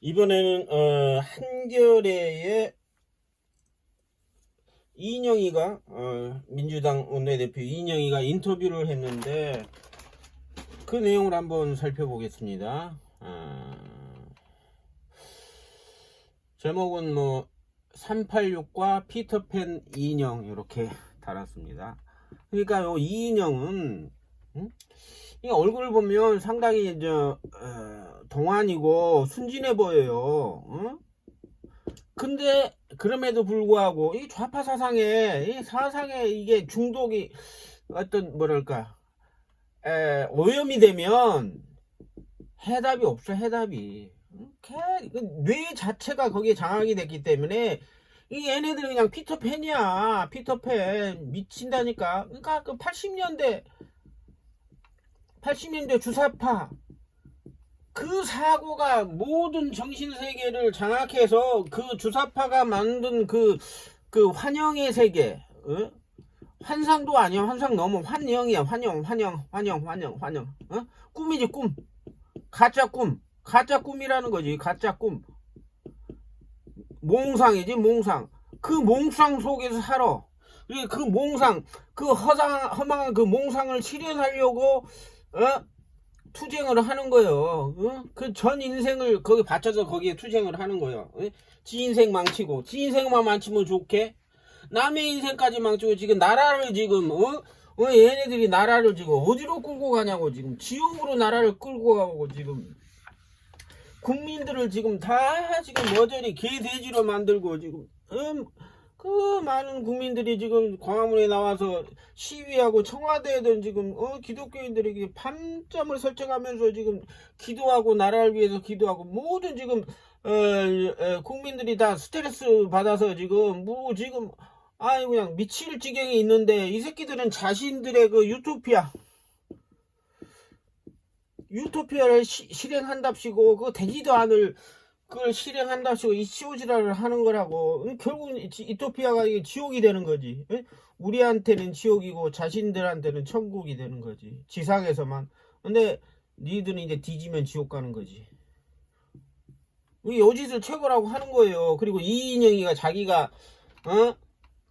이번에는 한겨레의 이인영이가 민주당 원내대표 이인영이가 인터뷰를 했는데 그 내용을 한번 살펴보겠습니다. 제목은 386과 피터팬 이인영 이렇게 달았습니다. 그러니까 이인영은 이 얼굴을 보면 상당히 동안이고 순진해 보여요. 근데 그럼에도 불구하고 이 좌파 사상에 이게 중독이 어떤 뭐랄까 오염이 되면 해답이 없어. 해답이 뇌 자체가 거기에 장악이 됐기 때문에 이 얘네들은 그냥 피터팬이야. 피터팬 미친다니까. 그러니까 그 80년대 주사파 그 사고가 모든 정신세계를 장악해서 그 주사파가 만든 그 환영의 세계, 환상도 아니야. 환상 너무 환영이야. 환영. 꿈이지, 꿈. 가짜 꿈이라는 거지. 가짜 꿈. 몽상이지, 몽상. 그 몽상 속에서 살아. 그 몽상, 그 허망한 그 몽상을 실현하려고, 투쟁을 하는 거예요. 그 전 인생을 거기 바쳐서 거기에 투쟁을 하는 거예요. 지 인생 망치고, 지 인생만 망치면 좋게 남의 인생까지 망치고 지금 나라를 지금 얘네들이 나라를 지금 어디로 끌고 가냐고. 지금 지옥으로 나라를 끌고 가고 지금 국민들을 지금 다 지금 머저리 개돼지로 만들고 지금 그 많은 국민들이 지금 광화문에 나와서 시위하고 청와대에도 지금 기독교인들에게 판점을 설정하면서 지금 기도하고 나라를 위해서 기도하고 모든 지금 국민들이 다 스트레스 받아서 지금 지금 그냥 미칠 지경에 있는데 이 새끼들은 자신들의 그 유토피아를 실행한답시고 그거 되지도 않을 그걸 실행한답시고 이 시오지라를 하는 거라고. 결국은 유토피아가 이게 지옥이 되는 거지. 우리한테는 지옥이고 자신들한테는 천국이 되는 거지, 지상에서만. 근데 니들은 이제 뒤지면 지옥 가는 거지. 요짓을 최고라고 하는 거예요. 그리고 이인영이가 자기가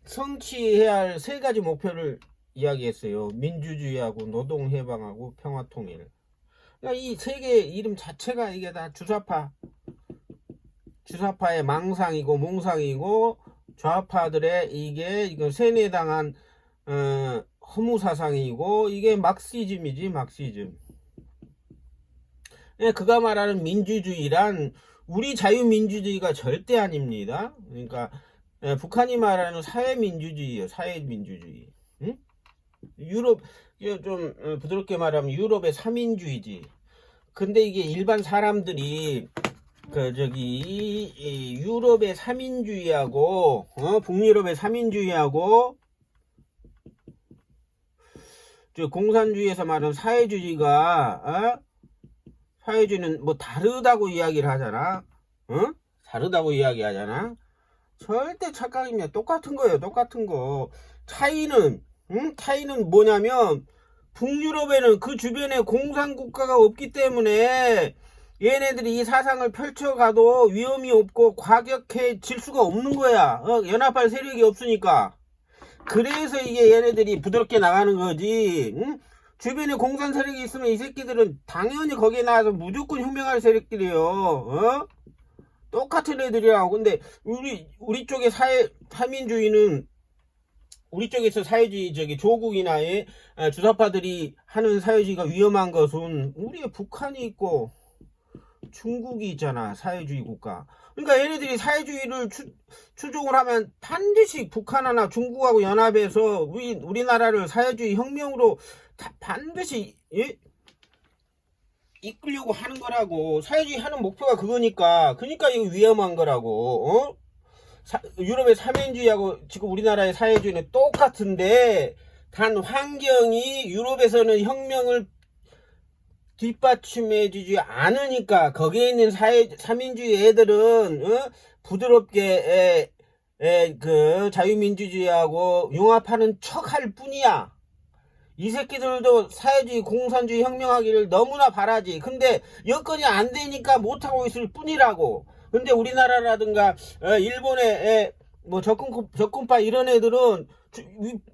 성취해야 할 세 가지 목표를 이야기했어요. 민주주의하고 노동해방하고 평화통일. 그러니까 이 세 개의 이름 자체가 이게 다 주사파의 망상이고 몽상이고 좌파들의 이거 세뇌당한 허무사상이고 이게 막시즘이지, 막시즘. 그가 말하는 민주주의란 우리 자유민주주의가 절대 아닙니다. 그러니까 북한이 말하는 사회민주주의예요. 사회민주주의. 유럽, 좀 부드럽게 말하면 유럽의 삼인주의지. 근데 이게 일반 사람들이 유럽의 삼인주의하고 북유럽의 삼인주의하고 공산주의에서 말하는 사회주의가 사회주의는 다르다고 이야기를 하잖아. 다르다고 이야기하잖아. 절대 착각입니다. 똑같은 거예요. 똑같은 거. 차이는 뭐냐면 북유럽에는 그 주변에 공산국가가 없기 때문에 얘네들이 이 사상을 펼쳐가도 위험이 없고 과격해질 수가 없는 거야. 연합할 세력이 없으니까. 그래서 이게 얘네들이 부드럽게 나가는 거지. 주변에 공산 세력이 있으면 이 새끼들은 당연히 거기에 나와서 무조건 혁명할 세력들이에요. 똑같은 애들이라고. 근데 우리 쪽의 사민주의는 우리 쪽에서 사회주의 조국이나의 주사파들이 하는 사회주의가 위험한 것은 우리의 북한이 있고 중국이 있잖아. 사회주의 국가. 그러니까 얘네들이 사회주의를 추종을 하면 반드시 북한하나 중국하고 연합해서 우리나라를 사회주의 혁명으로 반드시 이끌려고 하는 거라고. 사회주의 하는 목표가 그러니까 이거 위험한 거라고. 유럽의 사민주의하고 지금 우리나라의 사회주의는 똑같은데 단 환경이 유럽에서는 혁명을 뒷받침해주지 않으니까 거기에 있는 사민주의 애들은 부드럽게 그 자유민주주의하고 융합하는 척 할 뿐이야. 이 새끼들도 사회주의 공산주의 혁명하기를 너무나 바라지. 근데 여건이 안 되니까 못하고 있을 뿐이라고. 근데 우리나라라든가 일본의 뭐 접근파 이런 애들은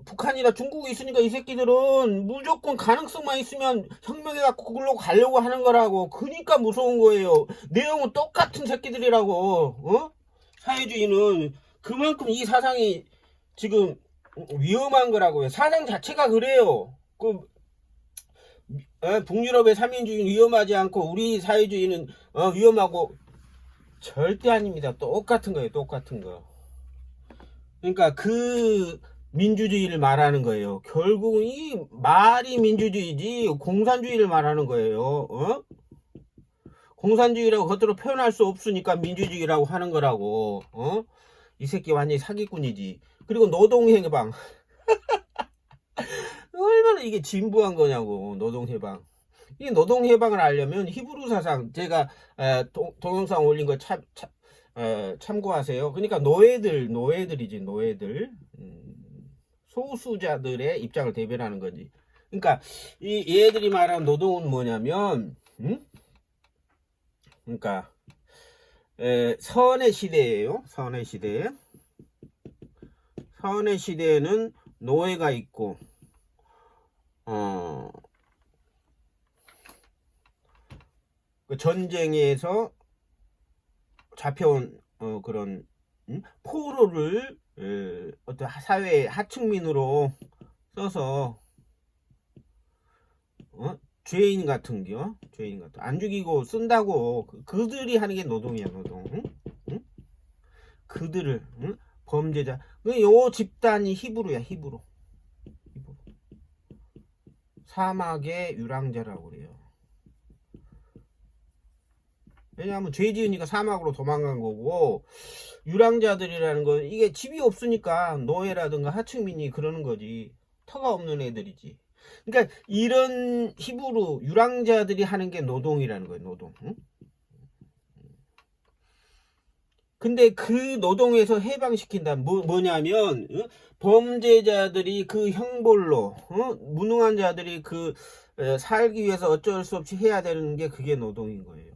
북한이나 중국이 있으니까 이 새끼들은 무조건 가능성만 있으면 혁명해갖고 그걸로 가려고 하는 거라고. 그니까 무서운 거예요. 내용은 똑같은 새끼들이라고. 사회주의는 그만큼 이 사상이 지금 위험한 거라고요. 사상 자체가 그래요. 북유럽의 삼인주의는 위험하지 않고 우리 사회주의는 위험하고 절대 아닙니다. 똑같은 거예요. 똑같은 거. 그러니까 그 민주주의를 말하는 거예요. 결국은 이 말이 민주주의지 공산주의를 말하는 거예요. 공산주의라고 겉으로 표현할 수 없으니까 민주주의라고 하는 거라고. 이 새끼 완전히 사기꾼이지. 그리고 노동해방. 얼마나 이게 진부한 거냐고. 노동해방. 이 노동해방을 하려면 히브리 사상 제가 동영상 올린 거 참고하세요. 그러니까 노예들이지 노예들. 소수자들의 입장을 대변하는 거지. 그러니까 이 얘들이 말하는 노동은 뭐냐면 그러니까 선의 시대예요. 선의 시대. 선의 시대에는 노예가 있고 그 전쟁에서 잡혀온 그런 포로를 어떤 사회의 하층민으로 써서 죄인 같은 안 죽이고 쓴다고. 그들이 하는 게 노동이야. 노동. 그들을 범죄자. 요 집단이 히브루야. 히브루. 사막의 유랑자라고 그래요. 왜냐하면 죄 지으니까 사막으로 도망간 거고, 유랑자들이라는 건 이게 집이 없으니까 노예라든가 하층민이 그러는 거지. 터가 없는 애들이지. 그러니까 이런 히브루 유랑자들이 하는 게 노동이라는 거예요. 노동. 근데 그 노동에서 해방시킨다. 뭐냐면 범죄자들이 그 형벌로 무능한 자들이 그 살기 위해서 어쩔 수 없이 해야 되는 게 그게 노동인 거예요.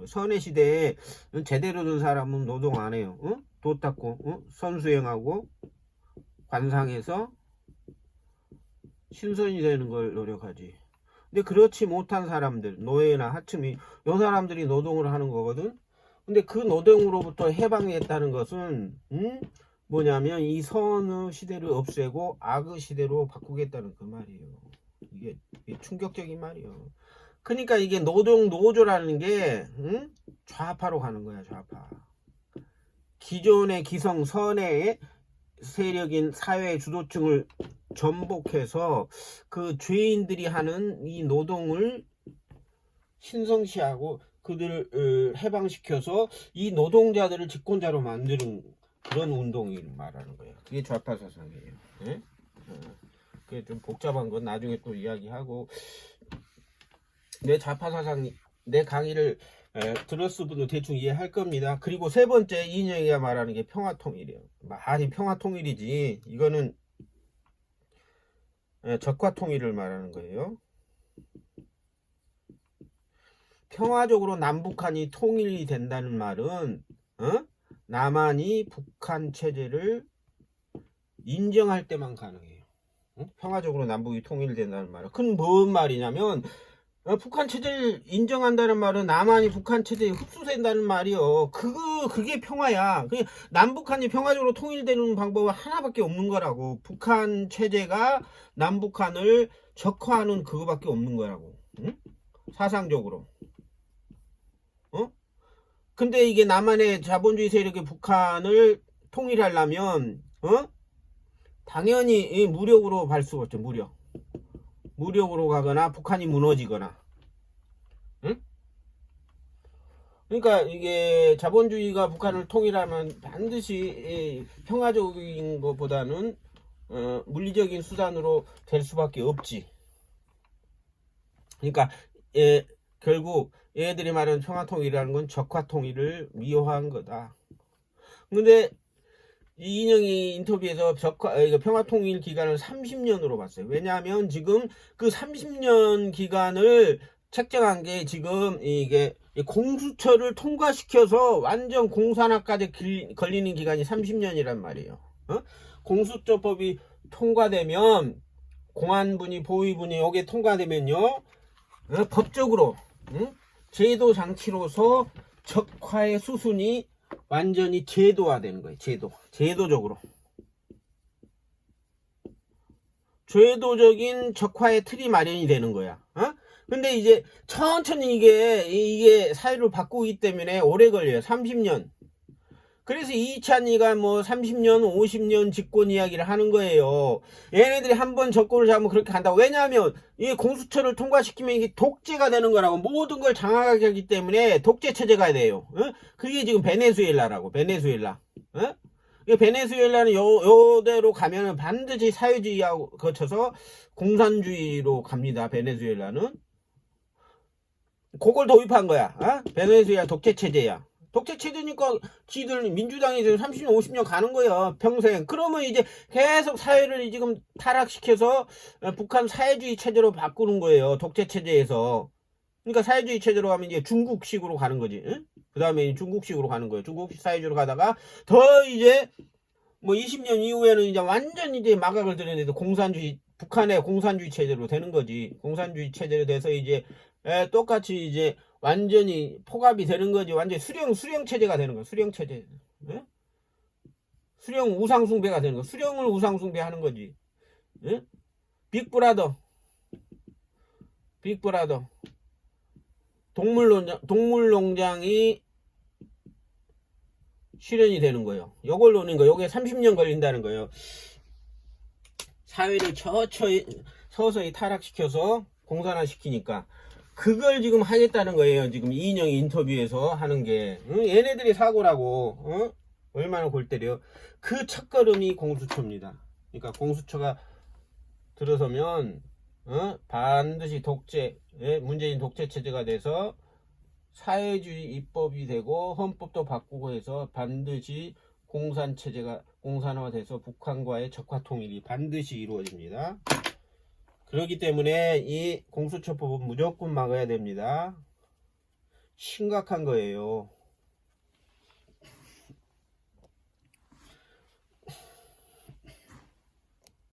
선의 시대에 제대로 된 사람은 노동 안 해요. 도 닦고 선수행하고 관상에서 신선이 되는 걸 노력하지. 근데 그렇지 못한 사람들, 노예나 하층민, 이 사람들이 노동을 하는 거거든. 근데 그 노동으로부터 해방했다는 것은 뭐냐면 이 선의 시대를 없애고 악의 시대로 바꾸겠다는 그 말이에요. 이게 충격적인 말이에요. 그러니까 이게 노동 노조라는 게 좌파로 가는 거야. 좌파. 기존의 기성 선의 세력인 사회 주도층을 전복해서 그 죄인들이 하는 이 노동을 신성시하고 그들을 해방시켜서 이 노동자들을 집권자로 만드는 그런 운동을 말하는 거예요. 그게 좌파 사상이에요. 네? 그게 좀 복잡한 건 나중에 또 이야기하고, 내 좌파 사상, 내 강의를 들었을 분도 대충 이해할 겁니다. 그리고 세 번째, 이인영이가 말하는 게 평화통일이에요. 말이 평화통일이지 이거는 적화통일을 말하는 거예요. 평화적으로 남북한이 통일이 된다는 말은 남한이 북한 체제를 인정할 때만 가능해요. 평화적으로 남북이 통일된다는 말은. 그건 뭔 말이냐면 북한 체제를 인정한다는 말은 남한이 북한 체제에 흡수된다는 말이요. 그게 평화야. 남북한이 평화적으로 통일되는 방법은 하나밖에 없는 거라고. 북한 체제가 남북한을 적화하는 그거밖에 없는 거라고. 사상적으로. 근데 이게 남한의 자본주의 세력이 북한을 통일하려면 당연히 무력으로 갈 수가 없죠. 무력으로 가거나 북한이 무너지거나. 그러니까 이게 자본주의가 북한을 통일하면 반드시 평화적인 것보다는 물리적인 수단으로 될 수밖에 없지. 그러니까 결국 얘들이 말하는 평화통일이라는 건 적화통일을 미화한 거다. 근데 이인영이 인터뷰에서 이거 평화통일 기간을 30년으로 봤어요. 왜냐하면 지금 그 30년 기간을 책정한 게 지금 이게 공수처를 통과시켜서 완전 공산화까지 걸리는 기간이 30년이란 말이에요. 어? 공수처법이 통과되면 공안부니 보위부니 여기에 통과되면요, 법적으로 제도 장치로서 적화의 수순이 완전히 제도화되는 거예요. 제도적으로 제도적인 적화의 틀이 마련이 되는 거야. 근데 이제 천천히 이게 사회를 바꾸기 때문에 오래 걸려요. 30년. 그래서 이찬이가 뭐 30년, 50년 집권 이야기를 하는 거예요. 얘네들이 한번 정권을 잡으면 그렇게 간다고. 왜냐하면 이 공수처를 통과시키면 이게 독재가 되는 거라고. 모든 걸 장악하게 하기 때문에 독재 체제가 돼요. 그게 지금 베네수엘라라고. 베네수엘라. 베네수엘라는 요대로 가면은 반드시 사회주의하고 거쳐서 공산주의로 갑니다. 베네수엘라는. 그걸 도입한 거야. 베네수엘라 독재 체제야. 독재 체제니까 지들 민주당이 지금 30년 50년 가는 거야 평생. 그러면 이제 계속 사회를 지금 타락시켜서 북한 사회주의 체제로 바꾸는 거예요. 독재 체제에서. 그러니까 사회주의 체제로 가면 이제 중국식으로 가는 거지. 그 다음에 중국식으로 가는 거예요. 중국식 사회주의로 가다가 더 이제 뭐 20년 이후에는 이제 완전 이제 마각을 들여내서 공산주의, 북한의 공산주의 체제로 되는 거지. 공산주의 체제로 돼서 이제 똑같이 이제 완전히 포갑이 되는 거지. 완전히 수령 체제가 되는 거야. 수령 체제. 수령 우상숭배가 되는 거. 수령을 우상숭배하는 거지. 빅브라더. 동물농장이 실현이 되는 거예요. 요걸 노는 거. 요게 30년 걸린다는 거예요. 사회를 서서히 타락시켜서 공산화시키니까 그걸 지금 하겠다는 거예요. 지금 이인영이 인터뷰에서 하는 게. 얘네들이 사고라고. 얼마나 골 때려. 그 첫걸음이 공수처입니다. 그러니까 공수처가 들어서면 반드시 문재인 독재 체제가 돼서 사회주의 입법이 되고 헌법도 바꾸고 해서 반드시 공산화돼서 북한과의 적화 통일이 반드시 이루어집니다. 그렇기 때문에 이 공수처법은 무조건 막아야 됩니다. 심각한 거예요.